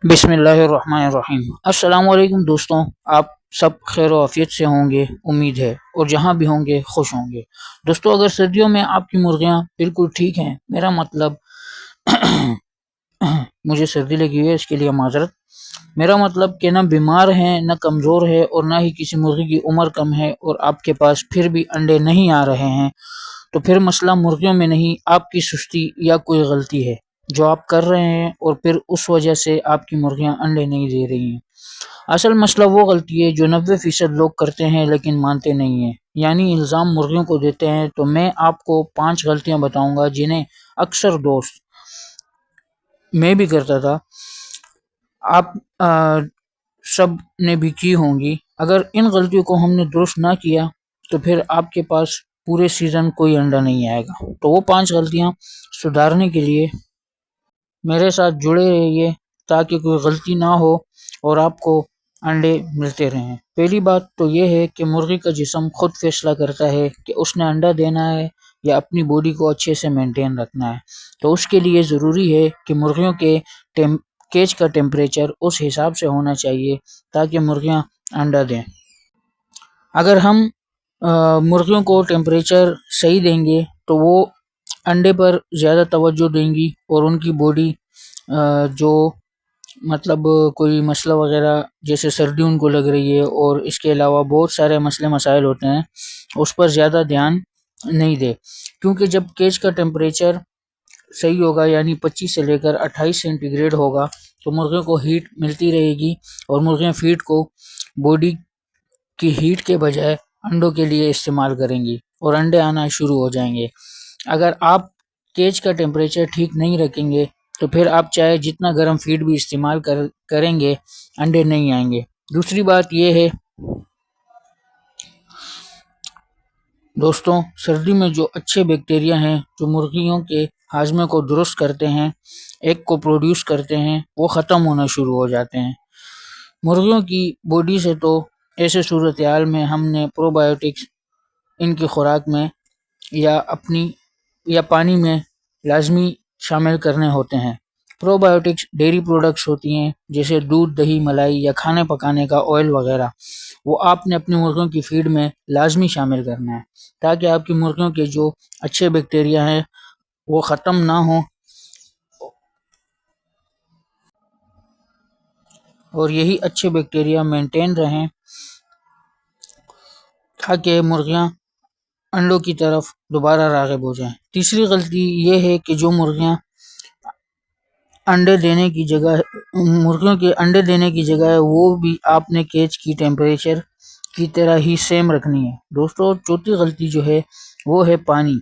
بسم اللہ الرحمن الرحیم۔ السلام علیکم دوستوں، آپ سب خیر و عافیت سے ہوں گے امید ہے، اور جہاں بھی ہوں گے خوش ہوں گے۔ دوستوں، اگر سردیوں میں آپ کی مرغیاں بالکل ٹھیک ہیں، میرا مطلب مجھے سردی لگی ہوئی ہے، اس کے لیے معذرت۔ میرا مطلب کہ نہ بیمار ہیں، نہ کمزور ہے، اور نہ ہی کسی مرغی کی عمر کم ہے، اور آپ کے پاس پھر بھی انڈے نہیں آ رہے ہیں، تو پھر مسئلہ مرغیوں میں نہیں، آپ کی سستی یا کوئی غلطی ہے جو آپ کر رہے ہیں، اور پھر اس وجہ سے آپ کی مرغیاں انڈے نہیں دے رہی ہیں۔ اصل مسئلہ وہ غلطی ہے جو 90% لوگ کرتے ہیں لیکن مانتے نہیں ہیں، یعنی الزام مرغیوں کو دیتے ہیں۔ تو میں آپ کو 5 غلطیاں بتاؤں گا جنہیں اکثر دوست، میں بھی کرتا تھا، آپ سب نے بھی کی ہوں گی۔ اگر ان غلطیوں کو ہم نے درست نہ کیا تو پھر آپ کے پاس پورے سیزن کوئی انڈا نہیں آئے گا۔ تو وہ 5 غلطیاں سدھارنے کے لیے میرے ساتھ جڑے رہیے تاکہ کوئی غلطی نہ ہو اور آپ کو انڈے ملتے رہیں۔ پہلی بات تو یہ ہے کہ مرغی کا جسم خود فیصلہ کرتا ہے کہ اس نے انڈا دینا ہے یا اپنی باڈی کو اچھے سے مینٹین رکھنا ہے۔ تو اس کے لیے ضروری ہے کہ مرغیوں کے کیج کا ٹیمپریچر اس حساب سے ہونا چاہیے تاکہ مرغیاں انڈا دیں۔ اگر ہم مرغیوں کو ٹیمپریچر صحیح دیں گے تو وہ انڈے پر زیادہ توجہ دیں گی، اور ان کی باڈی جو مطلب کوئی مسئلہ وغیرہ جیسے سردی ان کو لگ رہی ہے، اور اس کے علاوہ بہت سارے مسئلے مسائل ہوتے ہیں، اس پر زیادہ دھیان نہیں دے، کیونکہ جب کیج کا ٹیمپریچر صحیح ہوگا، یعنی 25 سے لے کر 28 سینٹی گریڈ ہوگا، تو مرغیوں کو ہیٹ ملتی رہے گی، اور مرغیاں فیڈ کو باڈی کی ہیٹ کے بجائے انڈوں کے لیے استعمال کریں گی، اور انڈے آنا شروع ہو جائیں گے۔ اگر آپ کیج کا ٹیمپریچر ٹھیک نہیں رکھیں گے تو پھر آپ چاہے جتنا گرم فیڈ بھی استعمال کریں گے، انڈے نہیں آئیں گے۔ دوسری بات یہ ہے دوستوں، سردی میں جو اچھے بیکٹیریا ہیں جو مرغیوں کے ہاضمے کو درست کرتے ہیں، ایگ کو پروڈیوس کرتے ہیں، وہ ختم ہونا شروع ہو جاتے ہیں مرغیوں کی باڈی سے۔ تو ایسے صورتحال میں ہم نے پرو بایوٹکس ان کی خوراک میں یا پانی میں لازمی شامل کرنے ہوتے ہیں۔ پرو بایوٹکس ڈیری پروڈکٹس ہوتی ہیں جیسے دودھ، دہی، ملائی یا کھانے پکانے کا آئل وغیرہ، وہ آپ نے اپنی مرغیوں کی فیڈ میں لازمی شامل کرنا ہے تاکہ آپ کی مرغیوں کے جو اچھے بیکٹیریا ہیں وہ ختم نہ ہوں، اور یہی اچھے بیکٹیریا مینٹین رہیں تاکہ مرغیاں انڈوں کی طرف دوبارہ راغب ہو جائیں۔ تیسری غلطی یہ ہے کہ جو مرغیوں کے انڈے دینے کی جگہ ہے وہ بھی آپ نے کیج کی ٹیمپریچر کی طرح ہی سیم رکھنی ہے۔ دوستو، چوتھی غلطی جو ہے وہ ہے پانی۔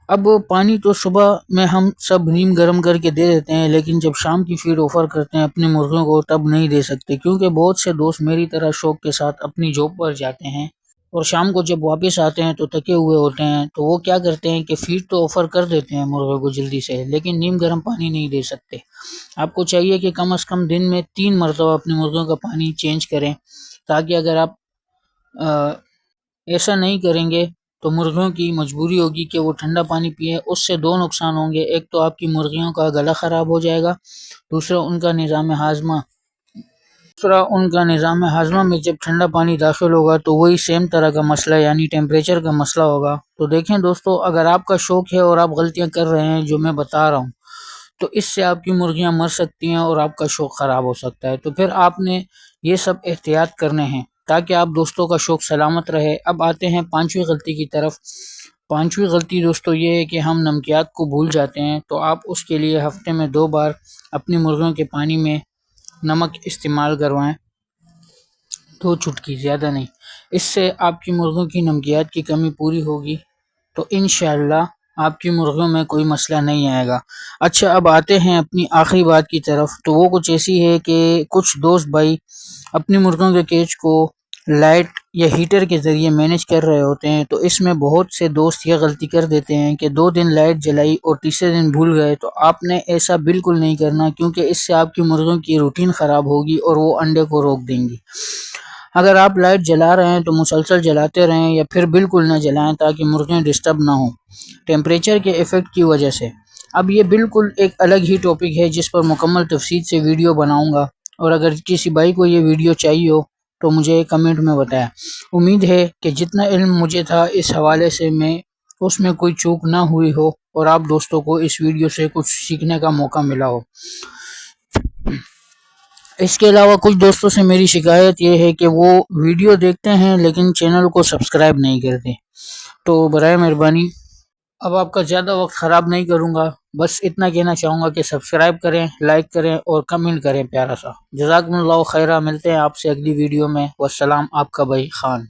اب پانی تو صبح میں ہم سب نیم گرم کر کے دے دیتے ہیں، لیکن جب شام کی فیڈ آفر کرتے ہیں اپنی مرغیوں کو تب نہیں دے سکتے، کیونکہ بہت سے دوست میری طرح شوق کے ساتھ اپنی جاب پر جاتے ہیں، اور شام کو جب واپس آتے ہیں تو تھکے ہوئے ہوتے ہیں، تو وہ کیا کرتے ہیں کہ فیڈ تو آفر کر دیتے ہیں مرغوں کو جلدی سے، لیکن نیم گرم پانی نہیں دے سکتے۔ آپ کو چاہیے کہ کم از کم دن میں 3 مرتبہ اپنی مرغیوں کا پانی چینج کریں، تاکہ اگر آپ ایسا نہیں کریں گے تو مرغیوں کی مجبوری ہوگی کہ وہ ٹھنڈا پانی پیئیں۔ اس سے 2 نقصان ہوں گے، ایک تو آپ کی مرغیوں کا گلا خراب ہو جائے گا، دوسرا ان کا نظام ہاضمہ میں جب ٹھنڈا پانی داخل ہوگا تو وہی سیم طرح کا مسئلہ، یعنی ٹیمپریچر کا مسئلہ ہوگا۔ تو دیکھیں دوستو، اگر آپ کا شوق ہے اور آپ غلطیاں کر رہے ہیں جو میں بتا رہا ہوں، تو اس سے آپ کی مرغیاں مر سکتی ہیں اور آپ کا شوق خراب ہو سکتا ہے۔ تو پھر آپ نے یہ سب احتیاط کرنے ہیں تاکہ آپ دوستوں کا شوق سلامت رہے۔ اب آتے ہیں 5ویں غلطی کی طرف۔ 5ویں غلطی دوستو یہ ہے کہ ہم نمکیات کو بھول جاتے ہیں۔ تو آپ اس کے لیے ہفتے میں 2 بار اپنی مرغیوں کے پانی میں نمک استعمال کروائیں، 2 چٹکی، زیادہ نہیں۔ اس سے آپ کی مرغیوں کی نمکیات کی کمی پوری ہوگی، تو انشاءاللہ آپ کی مرغیوں میں کوئی مسئلہ نہیں آئے گا۔ اچھا، اب آتے ہیں اپنی آخری بات کی طرف۔ تو وہ کچھ ایسی ہے کہ کچھ دوست بھائی اپنی مرغیوں کے کیج کو لائٹ یا ہیٹر کے ذریعے مینیج کر رہے ہوتے ہیں۔ تو اس میں بہت سے دوست یہ غلطی کر دیتے ہیں کہ 2 دن لائٹ جلائی اور تیسرے دن بھول گئے۔ تو آپ نے ایسا بالکل نہیں کرنا، کیونکہ اس سے آپ کی مرغیوں کی روٹین خراب ہوگی اور وہ انڈے کو روک دیں گی۔ اگر آپ لائٹ جلا رہے ہیں تو مسلسل جلاتے رہیں، یا پھر بالکل نہ جلائیں تاکہ مرغیاں ڈسٹرب نہ ہوں ٹیمپریچر کے ایفیکٹ کی وجہ سے۔ اب یہ بالکل ایک الگ ہی ٹاپک ہے جس پر مکمل تفصیل سے ویڈیو بناؤں گا، اور اگر کسی بھائی کو یہ ویڈیو چاہیے ہو تو مجھے کمنٹ میں بتائیں۔ امید ہے کہ جتنا علم مجھے تھا اس حوالے سے اس میں کوئی چوک نہ ہوئی ہو اور آپ دوستوں کو اس ویڈیو سے کچھ سیکھنے کا موقع ملا ہو۔ اس کے علاوہ کچھ دوستوں سے میری شکایت یہ ہے کہ وہ ویڈیو دیکھتے ہیں لیکن چینل کو سبسکرائب نہیں کرتے، تو برائے مہربانی اب آپ کا زیادہ وقت خراب نہیں کروں گا، بس اتنا کہنا چاہوں گا کہ سبسکرائب کریں، لائک کریں اور کمنٹ کریں پیارا سا۔ جزاکم اللہ خیرہ، ملتے ہیں آپ سے اگلی ویڈیو میں۔ والسلام، آپ کا بھائی خان۔